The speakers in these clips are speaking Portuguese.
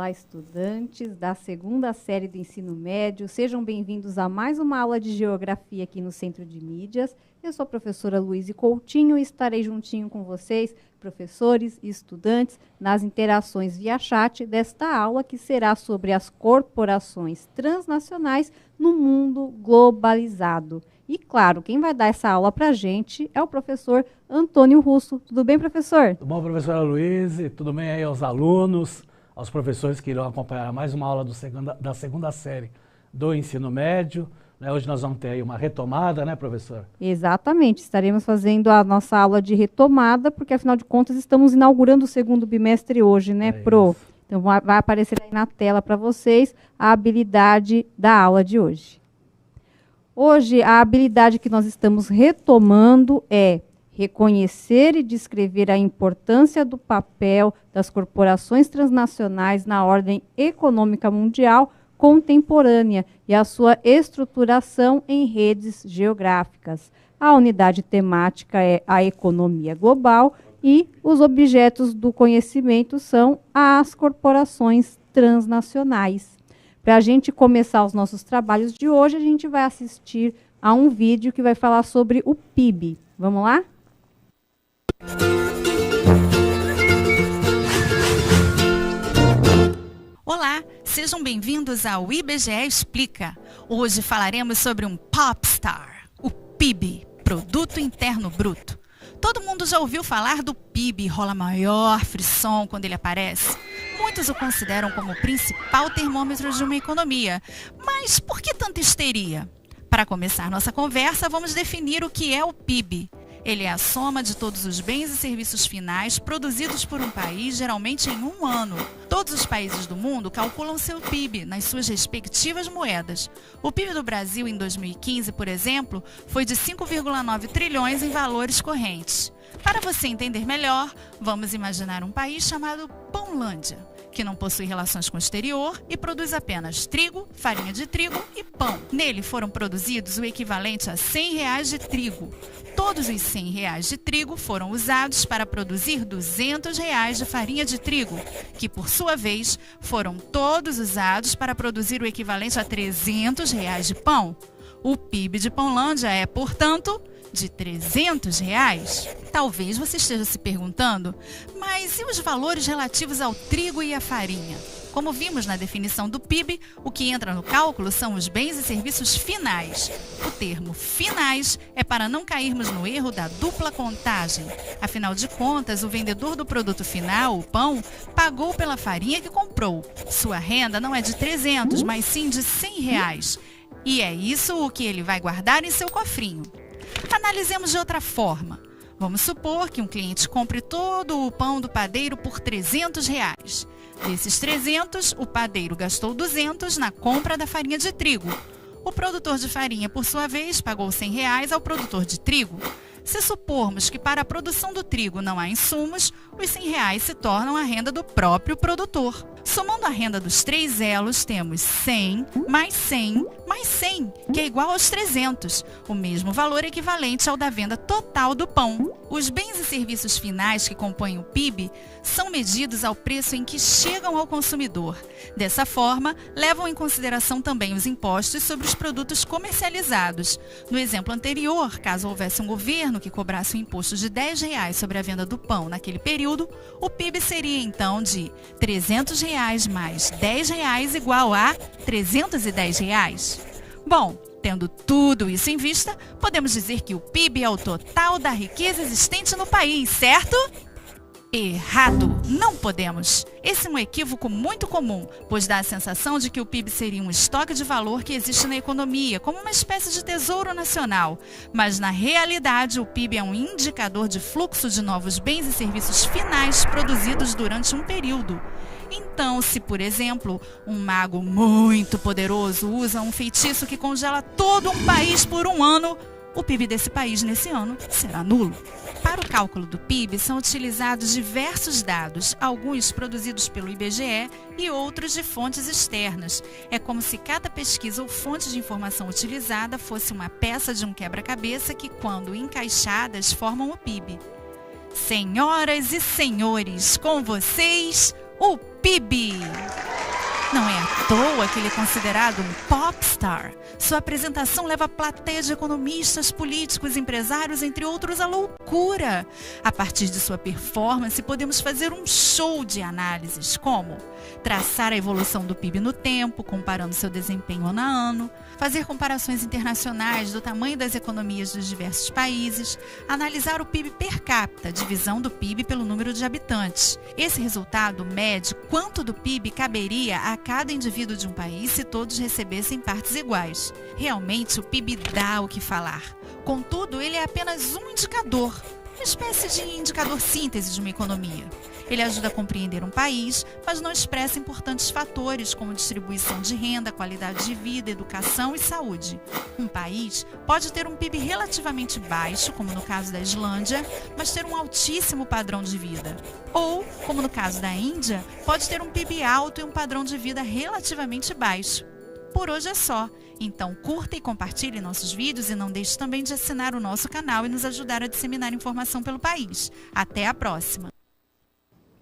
Olá, estudantes da segunda série do ensino médio. Sejam bem-vindos a mais uma aula de geografia aqui no Centro de Mídias. Eu sou a professora Luíse Coutinho e estarei juntinho com vocês, professores e estudantes, nas interações via chat desta aula que será sobre as corporações transnacionais no mundo globalizado. E, claro, quem vai dar essa aula para a gente é o professor Antônio Russo. Tudo bem, professor? Tudo bom, professora Luíse? Tudo bem aí aos alunos, aos professores que irão acompanhar mais uma aula da segunda série do ensino médio. Hoje nós vamos ter aí uma retomada, né, professor? Exatamente. Estaremos fazendo a nossa aula de retomada, porque, afinal de contas, estamos inaugurando o segundo bimestre hoje, né, Pro? Isso. Então, vai aparecer aí na tela para vocês a habilidade da aula de hoje. Hoje, a habilidade que nós estamos retomando é reconhecer e descrever a importância do papel das corporações transnacionais na ordem econômica mundial contemporânea e a sua estruturação em redes geográficas. A unidade temática é a economia global e os objetos do conhecimento são as corporações transnacionais. Para a gente começar os nossos trabalhos de hoje, a gente vai assistir a um vídeo que vai falar sobre o PIB. Vamos lá? Olá, sejam bem-vindos ao IBGE Explica. Hoje falaremos sobre um popstar, o PIB, Produto Interno Bruto. Todo mundo já ouviu falar do PIB, rola maior frisson quando ele aparece. Muitos o consideram como o principal termômetro de uma economia. Mas por que tanta histeria? Para começar nossa conversa, vamos definir o que é o PIB. Ele é a soma de todos os bens e serviços finais produzidos por um país, geralmente em um ano. Todos os países do mundo calculam seu PIB nas suas respectivas moedas. O PIB do Brasil em 2015, por exemplo, foi de 5,9 trilhões em valores correntes. Para você entender melhor, vamos imaginar um país chamado Pãolândia, que não possui relações com o exterior e produz apenas trigo, farinha de trigo e pão. Nele foram produzidos o equivalente a R$100 de trigo. Todos os R$100 de trigo foram usados para produzir R$200 de farinha de trigo, que, por sua vez, foram todos usados para produzir o equivalente a R$300 de pão. O PIB de Pãolândia é, portanto, de R$300. Talvez você esteja se perguntando, mas e os valores relativos ao trigo e à farinha? Como vimos na definição do PIB, o que entra no cálculo são os bens e serviços finais. O termo finais é para não cairmos no erro da dupla contagem. Afinal de contas, o vendedor do produto final, o pão, pagou pela farinha que comprou. Sua renda não é de R$300, mas sim de R$100. E é isso o que ele vai guardar em seu cofrinho. Analisemos de outra forma. Vamos supor que um cliente compre todo o pão do padeiro por R$300. Desses 300, o padeiro gastou 200 na compra da farinha de trigo. O produtor de farinha, por sua vez, pagou R$100 ao produtor de trigo. Se supormos que para a produção do trigo não há insumos, os R$100 se tornam a renda do próprio produtor. Somando a renda dos três elos, temos 100 mais 100 mais 100, que é igual aos 300, o mesmo valor equivalente ao da venda total do pão. Os bens e serviços finais que compõem o PIB são medidos ao preço em que chegam ao consumidor. Dessa forma, levam em consideração também os impostos sobre os produtos comercializados. No exemplo anterior, caso houvesse um governo que cobrasse um imposto de R$10 sobre a venda do pão naquele período, o PIB seria então de R$300 mais R$10 igual a R$310. Bom, tendo tudo isso em vista, podemos dizer que o PIB é o total da riqueza existente no país, certo? Errado! Não podemos! Esse é um equívoco muito comum, pois dá a sensação de que o PIB seria um estoque de valor que existe na economia, como uma espécie de tesouro nacional. Mas, na realidade, o PIB é um indicador de fluxo de novos bens e serviços finais produzidos durante um período. Então, se, por exemplo, um mago muito poderoso usa um feitiço que congela todo um país por um ano, o PIB desse país nesse ano será nulo. Para o cálculo do PIB são utilizados diversos dados, alguns produzidos pelo IBGE e outros de fontes externas. É como se cada pesquisa ou fonte de informação utilizada fosse uma peça de um quebra-cabeça que, quando encaixadas, formam o PIB. Senhoras e senhores, com vocês, o PIB! toa que ele é considerado um popstar. Sua apresentação leva a plateia de economistas, políticos, empresários, entre outros, à loucura. A partir de sua performance, podemos fazer um show de análises, como traçar a evolução do PIB no tempo, comparando seu desempenho ano a ano, fazer comparações internacionais do tamanho das economias dos diversos países, analisar o PIB per capita, divisão do PIB pelo número de habitantes. Esse resultado mede quanto do PIB caberia a cada indivíduo de um país se todos recebessem partes iguais. Realmente, o PIB dá o que falar. Contudo, ele é apenas um indicador, uma espécie de indicador síntese de uma economia. Ele ajuda a compreender um país, mas não expressa importantes fatores como distribuição de renda, qualidade de vida, educação e saúde. Um país pode ter um PIB relativamente baixo, como no caso da Islândia, mas ter um altíssimo padrão de vida. Ou, como no caso da Índia, pode ter um PIB alto e um padrão de vida relativamente baixo. Por hoje é só. Então curta e compartilhe nossos vídeos e não deixe também de assinar o nosso canal e nos ajudar a disseminar informação pelo país. Até a próxima!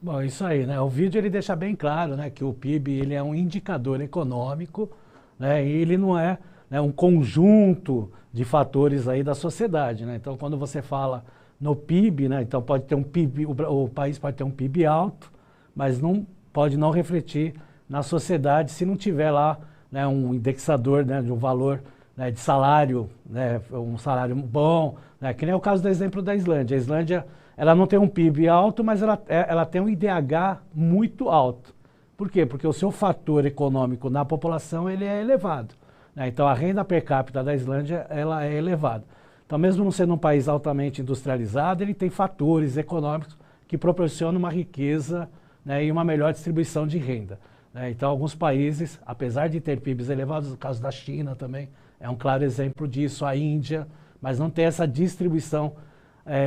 Bom, isso aí, né? O vídeo ele deixa bem claro, né, que o PIB ele é um indicador econômico, né, e ele não é, né, um conjunto de fatores aí da sociedade, né? Então, quando você fala no PIB, né, então pode ter um PIB, o país pode ter um PIB alto, mas não pode não refletir na sociedade se não tiver lá, né, um indexador, né, de um valor, né, de salário, né, um salário bom, né, que nem é o caso do exemplo da Islândia. A Islândia ela não tem um PIB alto, mas ela tem um IDH muito alto. Por quê? Porque o seu fator econômico na população ele é elevado, né? Então a renda per capita da Islândia ela é elevada. Então mesmo não sendo um país altamente industrializado, ele tem fatores econômicos que proporcionam uma riqueza, né, e uma melhor distribuição de renda, né? Então alguns países, apesar de ter PIBs elevados, no caso da China também é um claro exemplo disso, a Índia, mas não tem essa distribuição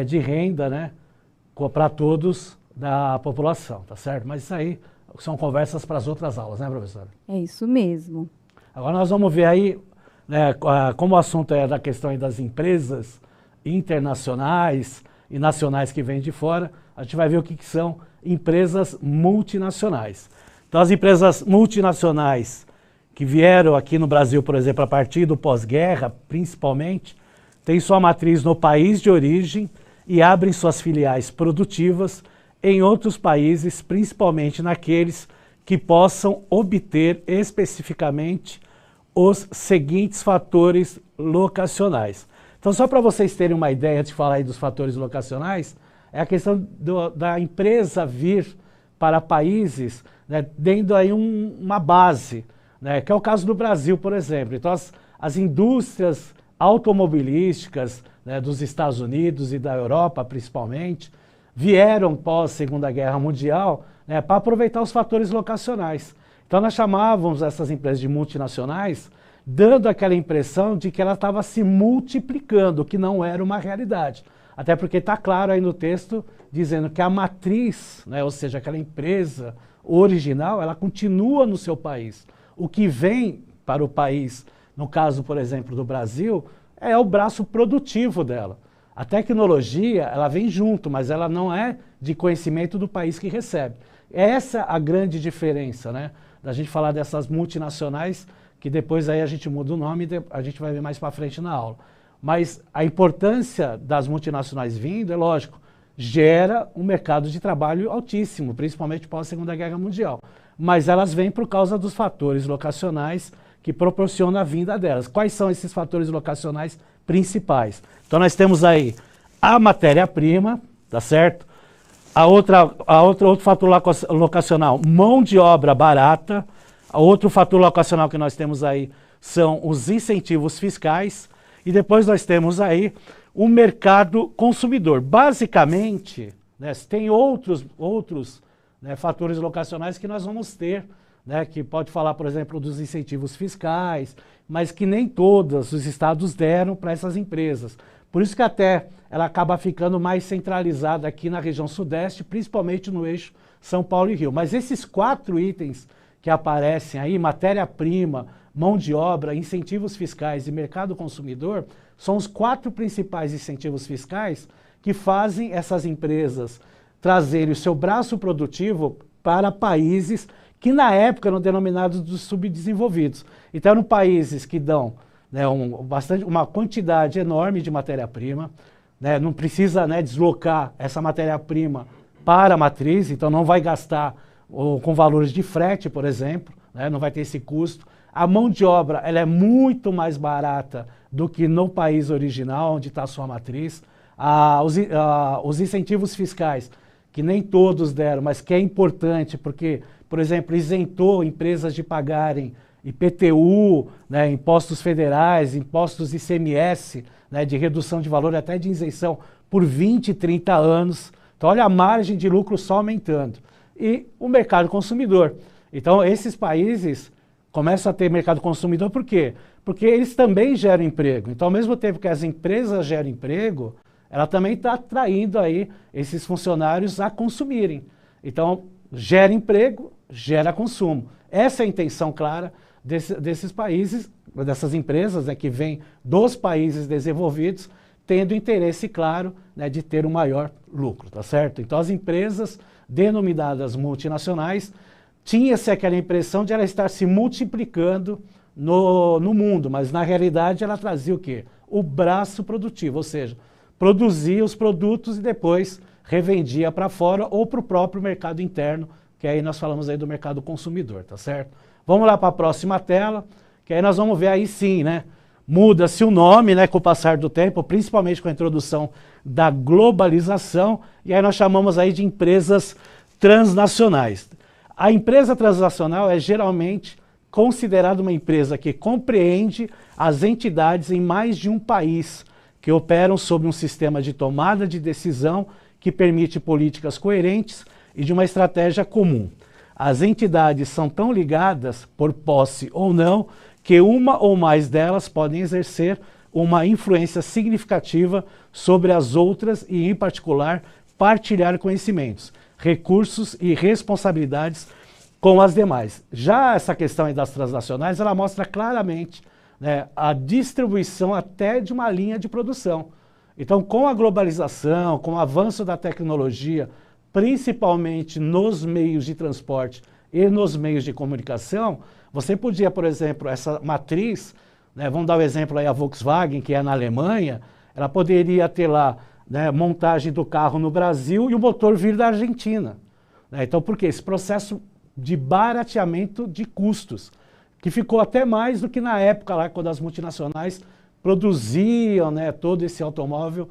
de renda, né, para todos da população, tá certo? Mas isso aí são conversas para as outras aulas, né, professora? É isso mesmo. Agora nós vamos ver aí, né, como o assunto é da questão aí das empresas internacionais e nacionais que vêm de fora, a gente vai ver o que são empresas multinacionais. Então as empresas multinacionais que vieram aqui no Brasil, por exemplo, a partir do pós-guerra, principalmente, têm sua matriz no país de origem e abrem suas filiais produtivas em outros países, principalmente naqueles que possam obter especificamente os seguintes fatores locacionais. Então, só para vocês terem uma ideia de falar aí dos fatores locacionais, é a questão da empresa vir para países, né, dando aí uma base, né, que é o caso do Brasil, por exemplo. Então, as indústrias automobilísticas, né, dos Estados Unidos e da Europa, principalmente, vieram pós Segunda Guerra Mundial, né, para aproveitar os fatores locacionais. Então nós chamávamos essas empresas de multinacionais, dando aquela impressão de que ela estava se multiplicando, o que não era uma realidade. Até porque está claro aí no texto, dizendo que a matriz, né, ou seja, aquela empresa original, ela continua no seu país. O que vem para o país, no caso, por exemplo, do Brasil, é o braço produtivo dela. A tecnologia, ela vem junto, mas ela não é de conhecimento do país que recebe. Essa é a grande diferença, né, da gente falar dessas multinacionais, que depois aí a gente muda o nome e a gente vai ver mais para frente na aula. Mas a importância das multinacionais vindo, é lógico, gera um mercado de trabalho altíssimo, principalmente pós Segunda Guerra Mundial. Mas elas vêm por causa dos fatores locacionais que proporciona a vinda delas. Quais são esses fatores locacionais principais? Então nós temos aí a matéria-prima, tá certo? Outro fator locacional, mão de obra barata. Outro fator locacional que nós temos aí são os incentivos fiscais. E depois nós temos aí o mercado consumidor. Basicamente, né, tem outros né, fatores locacionais que nós vamos ter, né, que pode falar, por exemplo, dos incentivos fiscais, mas que nem todos os estados deram para essas empresas. Por isso que até ela acaba ficando mais centralizada aqui na região sudeste, principalmente no eixo São Paulo e Rio. Mas esses 4 itens que aparecem aí, matéria-prima, mão de obra, incentivos fiscais e mercado consumidor, são os 4 principais incentivos fiscais que fazem essas empresas trazerem o seu braço produtivo para países que na época eram denominados dos subdesenvolvidos. Então eram países que dão, né, uma quantidade enorme de matéria-prima, né, não precisa, né, deslocar essa matéria-prima para a matriz, então não vai gastar com valores de frete, por exemplo, né, não vai ter esse custo. A mão de obra ela é muito mais barata do que no país original, onde está a sua matriz. Os incentivos fiscais, que nem todos deram, mas que é importante, porque, por exemplo, isentou empresas de pagarem IPTU, né, impostos federais, impostos ICMS, né, de redução de valor, até de isenção, por 20, 30 anos. Então, olha a margem de lucro só aumentando. E o mercado consumidor. Então, esses países começam a ter mercado consumidor, por quê? Porque eles também geram emprego. Então, ao mesmo tempo que as empresas geram emprego, ela também está atraindo aí esses funcionários a consumirem. Então, gera emprego, gera consumo. Essa é a intenção clara desses países, dessas empresas, né, que vêm dos países desenvolvidos, tendo interesse claro, né, de ter um maior lucro, tá certo? Então, as empresas denominadas multinacionais, tinha-se aquela impressão de ela estar se multiplicando no mundo, mas na realidade ela trazia o quê? O braço produtivo, ou seja, produzia os produtos e depois revendia para fora ou para o próprio mercado interno, que aí nós falamos aí do mercado consumidor, tá certo? Vamos lá para a próxima tela, que aí nós vamos ver aí sim, né? Muda-se o nome, né, com o passar do tempo, principalmente com a introdução da globalização, e aí nós chamamos aí de empresas transnacionais. A empresa transnacional é geralmente considerada uma empresa que compreende as entidades em mais de um país, que operam sob um sistema de tomada de decisão que permite políticas coerentes e de uma estratégia comum. As entidades são tão ligadas, por posse ou não, que uma ou mais delas podem exercer uma influência significativa sobre as outras e, em particular, partilhar conhecimentos, recursos e responsabilidades com as demais. Já essa questão aí das transnacionais, ela mostra claramente, né, a distribuição até de uma linha de produção. Então, com a globalização, com o avanço da tecnologia, principalmente nos meios de transporte e nos meios de comunicação, você podia, por exemplo, essa matriz, né, vamos dar o exemplo aí a Volkswagen, que é na Alemanha, ela poderia ter lá, né, montagem do carro no Brasil e o motor vir da Argentina. Né? Então, por quê? Esse processo de barateamento de custos, que ficou até mais do que na época lá, quando as multinacionais produziam, né, todo esse automóvel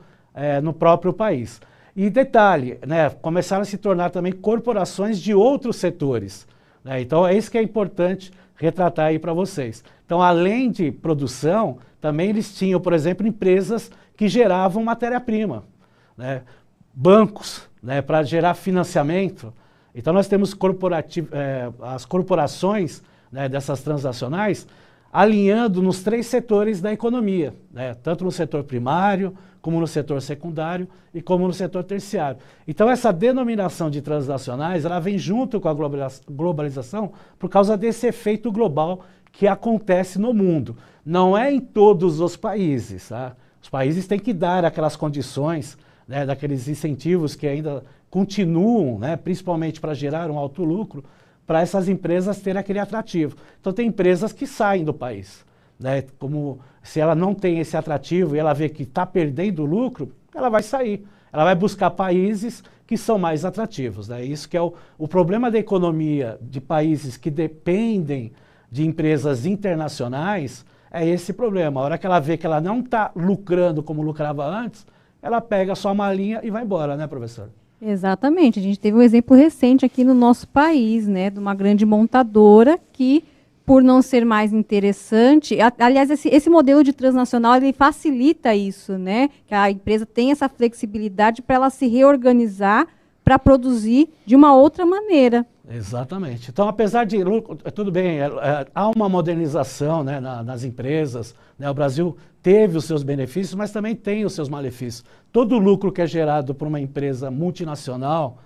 no próprio país. E detalhe, né, começaram a se tornar também corporações de outros setores. Né? Então é isso que é importante retratar aí para vocês. Então, além de produção, também eles tinham, por exemplo, empresas que geravam matéria-prima, né? Bancos, né, para gerar financiamento. Então nós temos as corporações, né, dessas transnacionais alinhando nos 3 setores da economia, né, tanto no setor primário, como no setor secundário e como no setor terciário. Então essa denominação de transnacionais, ela vem junto com a globalização por causa desse efeito global que acontece no mundo. Não é em todos os países, tá? Os países têm que dar aquelas condições, né, daqueles incentivos que ainda continuam, né, principalmente para gerar um alto lucro, para essas empresas terem aquele atrativo. Então tem empresas que saem do país, né, como se ela não tem esse atrativo e ela vê que está perdendo lucro, ela vai sair. Ela vai buscar países que são mais atrativos. Né? Isso que é o problema da economia de países que dependem de empresas internacionais, é esse problema. A hora que ela vê que ela não está lucrando como lucrava antes, ela pega a sua malinha e vai embora, né, professor? Exatamente. A gente teve um exemplo recente aqui no nosso país, né, de uma grande montadora que, por não ser mais interessante, aliás, esse modelo de transnacional, ele facilita isso, né, que a empresa tem essa flexibilidade para ela se reorganizar para produzir de uma outra maneira. Exatamente. Então, apesar de lucro, tudo bem, há uma modernização, né, nas empresas, né, o Brasil teve os seus benefícios, mas também tem os seus malefícios. Todo o lucro que é gerado por uma empresa multinacional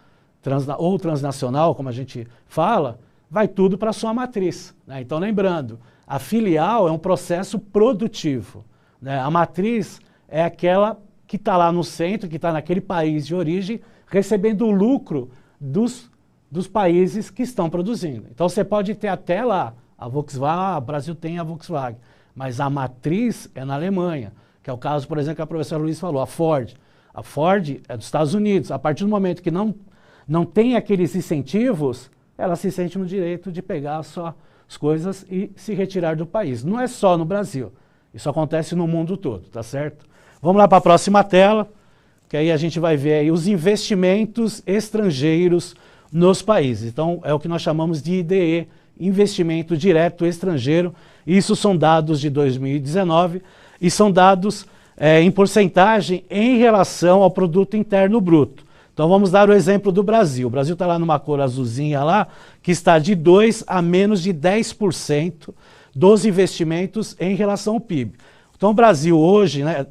ou transnacional, como a gente fala, vai tudo para a sua matriz. Né? Então, lembrando, a filial é um processo produtivo. Né? A matriz é aquela que está lá no centro, que está naquele país de origem, recebendo o lucro dos dos países que estão produzindo. Então você pode ter até lá, a Volkswagen, o Brasil tem a Volkswagen, mas a matriz é na Alemanha, que é o caso, por exemplo, que a professora Luiz falou, a Ford. A Ford é dos Estados Unidos. A partir do momento que não tem aqueles incentivos, ela se sente no direito de pegar só as coisas e se retirar do país. Não é só no Brasil, isso acontece no mundo todo, tá certo? Vamos lá para a próxima tela, que aí a gente vai ver aí os investimentos estrangeiros nos países. Então, é o que nós chamamos de IDE, investimento direto estrangeiro. Isso são dados de 2019 e são dados em porcentagem em relação ao produto interno bruto. Então vamos dar o exemplo do Brasil. O Brasil está lá numa cor azulzinha lá, que está de 2 a menos de 10% dos investimentos em relação ao PIB. Então o Brasil hoje, né,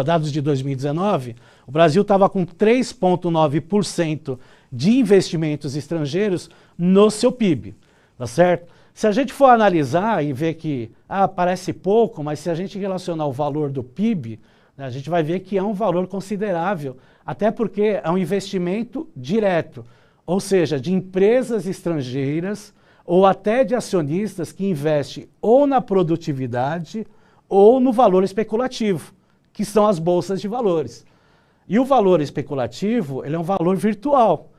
dados de 2019, o Brasil estava com 3,9% de investimentos estrangeiros no seu PIB, tá certo? Se a gente for analisar e ver que, parece pouco, mas se a gente relacionar o valor do PIB, né, a gente vai ver que é um valor considerável, até porque é um investimento direto, ou seja, de empresas estrangeiras ou até de acionistas que investem ou na produtividade ou no valor especulativo, que são as bolsas de valores. E o valor especulativo, ele é um valor virtual.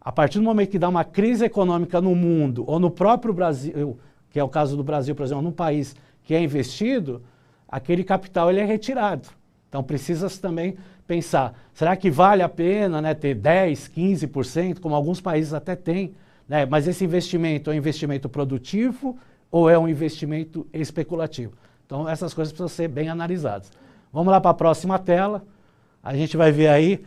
A partir do momento que dá uma crise econômica no mundo, ou no próprio Brasil, que é o caso do Brasil, por exemplo, num país que é investido, aquele capital ele é retirado. Então precisa-se também pensar, será que vale a pena, né, ter 10%, 15%, como alguns países até têm, né, mas esse investimento é um investimento produtivo ou é um investimento especulativo? Então essas coisas precisam ser bem analisadas. Vamos lá para a próxima tela, a gente vai ver aí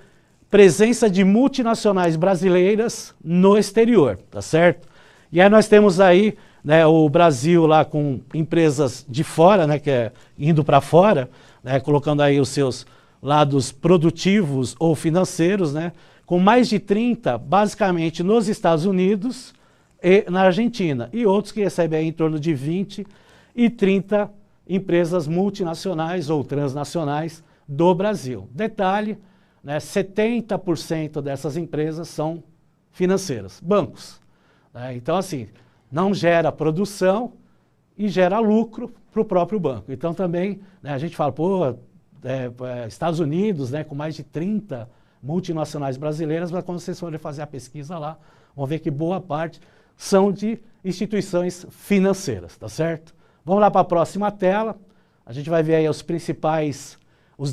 presença de multinacionais brasileiras no exterior, tá certo? E aí nós temos aí, né, o Brasil lá com empresas de fora, né, que é indo para fora, né, colocando aí os seus lados produtivos ou financeiros, né, com mais de 30, basicamente nos Estados Unidos e na Argentina, e outros que recebem aí em torno de 20 e 30 empresas multinacionais ou transnacionais do Brasil. Detalhe, né, 70% dessas empresas são financeiras, bancos. Né? Então, assim, não gera produção e gera lucro para o próprio banco. Então, também, né, a gente fala, Estados Unidos, né, com mais de 30 multinacionais brasileiras, mas quando vocês forem fazer a pesquisa lá, vão ver que boa parte são de instituições financeiras, tá certo? Vamos lá para a próxima tela. A gente vai ver aí os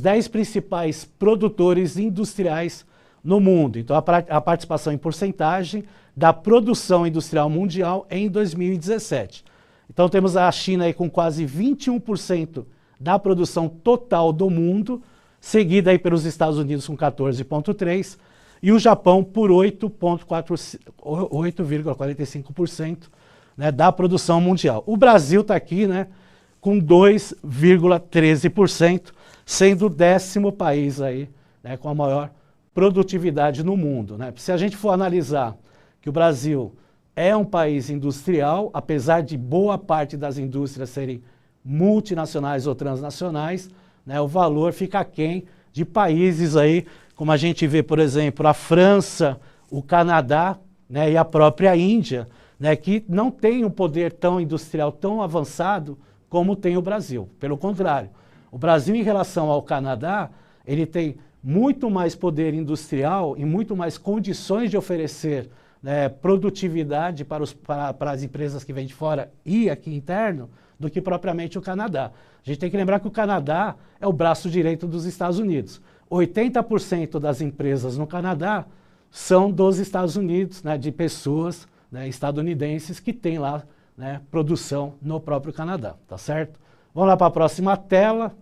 10 principais produtores industriais no mundo. Então, a participação em porcentagem da produção industrial mundial em 2017. Então, temos a China aí com quase 21% da produção total do mundo, seguida aí pelos Estados Unidos com 14,3% e o Japão por 8,45%, né, da produção mundial. O Brasil está aqui, né, com 2,13%, sendo o 10º país aí, né, com a maior produtividade no mundo, né? Se a gente for analisar que o Brasil é um país industrial, apesar de boa parte das indústrias serem multinacionais ou transnacionais, né, o valor fica aquém de países aí, como a gente vê, por exemplo, a França, o Canadá, né, e a própria Índia, né, que não tem um poder tão industrial, tão avançado como tem o Brasil. Pelo contrário, o Brasil, em relação ao Canadá, ele tem muito mais poder industrial e muito mais condições de oferecer, né, produtividade para as empresas que vêm de fora e aqui interno, do que propriamente o Canadá. A gente tem que lembrar que o Canadá é o braço direito dos Estados Unidos. 80% das empresas no Canadá são dos Estados Unidos, né, de pessoas, né, estadunidenses que têm lá, né, produção no próprio Canadá, tá certo? Vamos lá para a próxima tela,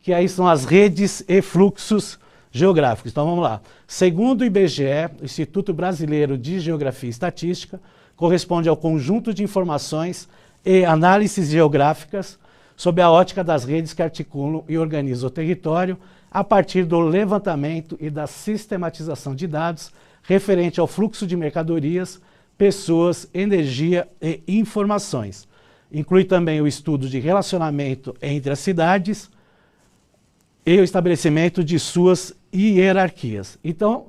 que aí são as redes e fluxos geográficos. Então vamos lá. Segundo o IBGE, o Instituto Brasileiro de Geografia e Estatística, corresponde ao conjunto de informações e análises geográficas sob a ótica das redes que articulam e organizam o território a partir do levantamento e da sistematização de dados referente ao fluxo de mercadorias, pessoas, energia e informações. Inclui também o estudo de relacionamento entre as cidades e o estabelecimento de suas hierarquias. Então,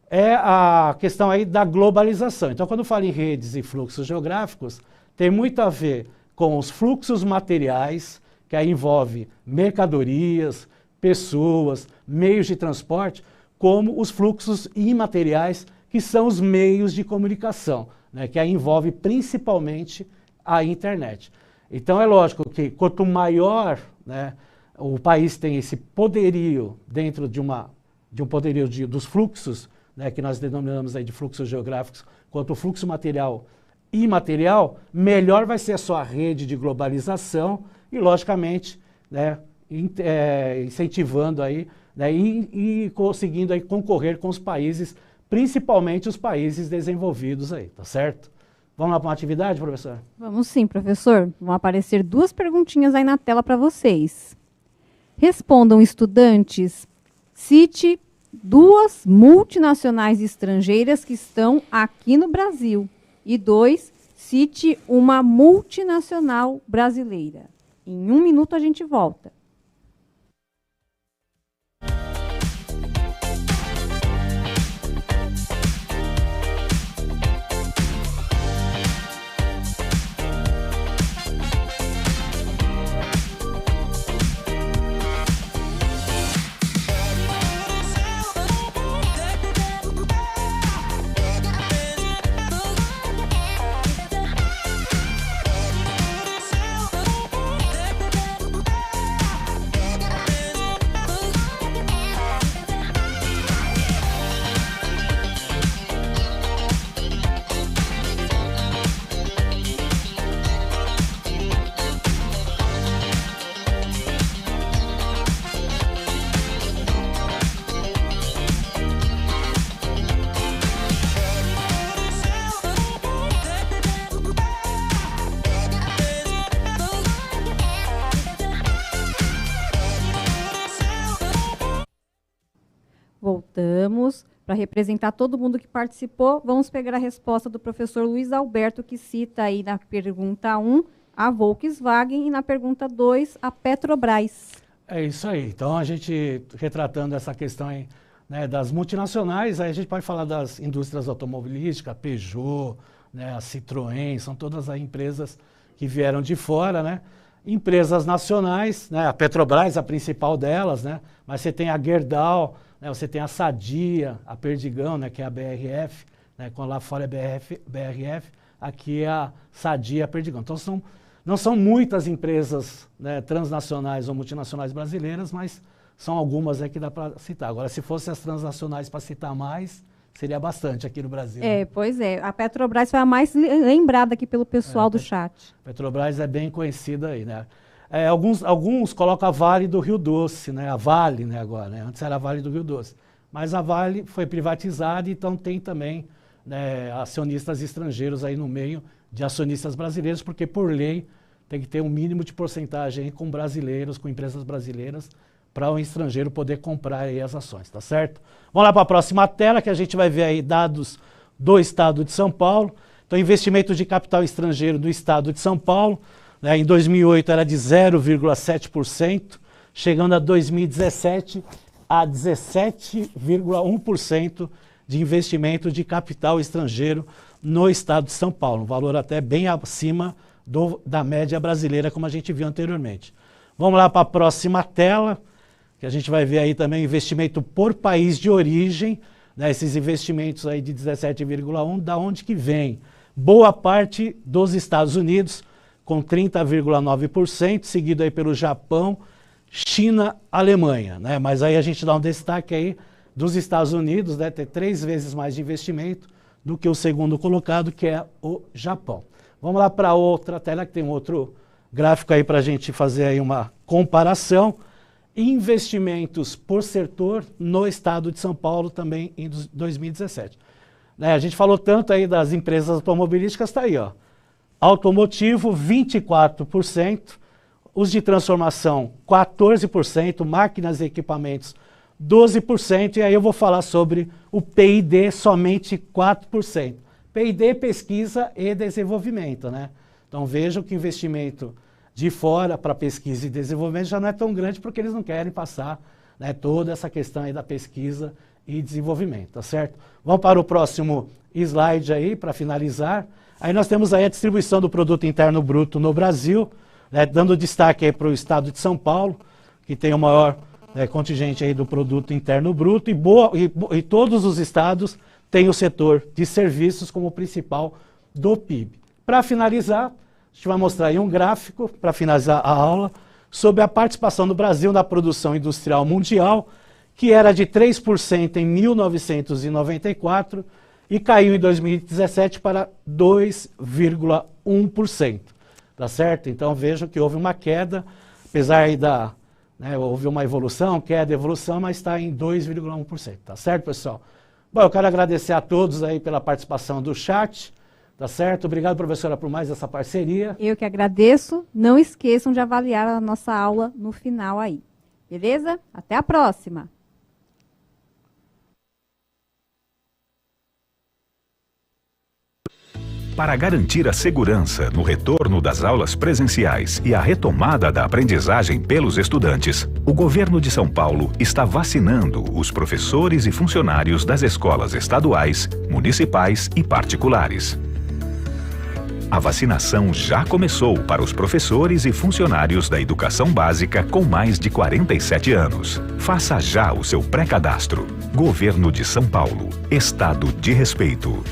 é a questão aí da globalização. Então, quando eu falo em redes e fluxos geográficos, tem muito a ver com os fluxos materiais, que aí envolve mercadorias, pessoas, meios de transporte, como os fluxos imateriais, que são os meios de comunicação, né, que aí envolve principalmente a internet. Então, é lógico que quanto maior, né, o país tem esse poderio dentro de um poderio dos fluxos, né, que nós denominamos aí de fluxos geográficos, quanto o fluxo material e imaterial, melhor vai ser a sua rede de globalização e, logicamente, né, incentivando aí, né, e conseguindo aí concorrer com os países, principalmente os países desenvolvidos aí, tá certo? Vamos lá para uma atividade, professor? Vamos sim, professor. Vão aparecer 2 perguntinhas aí na tela para vocês. Respondam, estudantes. Cite 2 multinacionais estrangeiras que estão aqui no Brasil. E 2, cite uma multinacional brasileira. Em 1 minuto a gente volta. Voltamos. Para representar todo mundo que participou, vamos pegar a resposta do professor Luiz Alberto, que cita aí na pergunta 1 a Volkswagen e na pergunta 2 a Petrobras. É isso aí. Então, a gente retratando essa questão aí, né, das multinacionais, aí a gente pode falar das indústrias automobilísticas, a Peugeot, né, a Citroën, são todas as empresas que vieram de fora, né? Empresas nacionais, né, a Petrobras, a principal delas, né? Mas você tem a Gerdau, né, você tem a Sadia, a Perdigão, né, que é a BRF, né, quando lá fora é BRF, aqui é a Sadia, a Perdigão. Então, não são muitas empresas, né, transnacionais ou multinacionais brasileiras, mas são algumas que dá para citar. Agora, se fossem as transnacionais para citar mais, seria bastante aqui no Brasil. É, né? Pois é. A Petrobras foi a mais lembrada aqui pelo pessoal do chat. Petrobras é bem conhecida aí, né? Alguns colocam a Vale do Rio Doce, né? A Vale, né, agora, né? Antes era a Vale do Rio Doce. Mas a Vale foi privatizada, então tem também, né, acionistas estrangeiros aí no meio de acionistas brasileiros, porque por lei tem que ter um mínimo de porcentagem com brasileiros, com empresas brasileiras, para o estrangeiro poder comprar aí as ações, tá certo? Vamos lá para a próxima tela, que a gente vai ver aí dados do estado de São Paulo. Então, investimento de capital estrangeiro do estado de São Paulo, né, em 2008 era de 0,7%, chegando a 2017 a 17,1% de investimento de capital estrangeiro no estado de São Paulo, um valor até bem acima da média brasileira, como a gente viu anteriormente. Vamos lá para a próxima tela, que a gente vai ver aí também investimento por país de origem, né, esses investimentos aí de 17,1%, da onde que vem? Boa parte dos Estados Unidos, com 30,9%, seguido aí pelo Japão, China, Alemanha, né? Mas aí a gente dá um destaque aí dos Estados Unidos, né, ter 3 vezes mais de investimento do que o segundo colocado, que é o Japão. Vamos lá para outra tela, que tem um outro gráfico aí para a gente fazer aí uma comparação. Investimentos por setor no estado de São Paulo também em 2017. Né, a gente falou tanto aí das empresas automobilísticas, está aí, ó. Automotivo, 24%, os de transformação, 14%, máquinas e equipamentos, 12%, e aí eu vou falar sobre o P&D, somente 4%. P&D, pesquisa e desenvolvimento, né? Então vejam que o investimento de fora para pesquisa e desenvolvimento já não é tão grande, porque eles não querem passar, né, toda essa questão aí da pesquisa e Desenvolvimento, tá certo? Vamos para o próximo slide aí, para finalizar. Aí nós temos aí a distribuição do Produto Interno Bruto no Brasil, né, dando destaque aí para o estado de São Paulo, que tem o maior contingente aí do Produto Interno Bruto, e todos os estados têm o setor de serviços como principal do PIB. Para finalizar, a gente vai mostrar aí um gráfico, para finalizar a aula, sobre a participação do Brasil na produção industrial mundial, que era de 3% em 1994 e caiu em 2017 para 2,1%. Tá certo? Então vejam que houve uma queda, apesar aí houve uma evolução, queda, evolução, mas está em 2,1%. Tá certo, pessoal? Bom, eu quero agradecer a todos aí pela participação do chat. Tá certo? Obrigado, professora, por mais essa parceria. Eu que agradeço. Não esqueçam de avaliar a nossa aula no final aí. Beleza? Até a próxima! Para garantir a segurança no retorno das aulas presenciais e a retomada da aprendizagem pelos estudantes, o governo de São Paulo está vacinando os professores e funcionários das escolas estaduais, municipais e particulares. A vacinação já começou para os professores e funcionários da educação básica com mais de 47 anos. Faça já o seu pré-cadastro. Governo de São Paulo. Estado de respeito.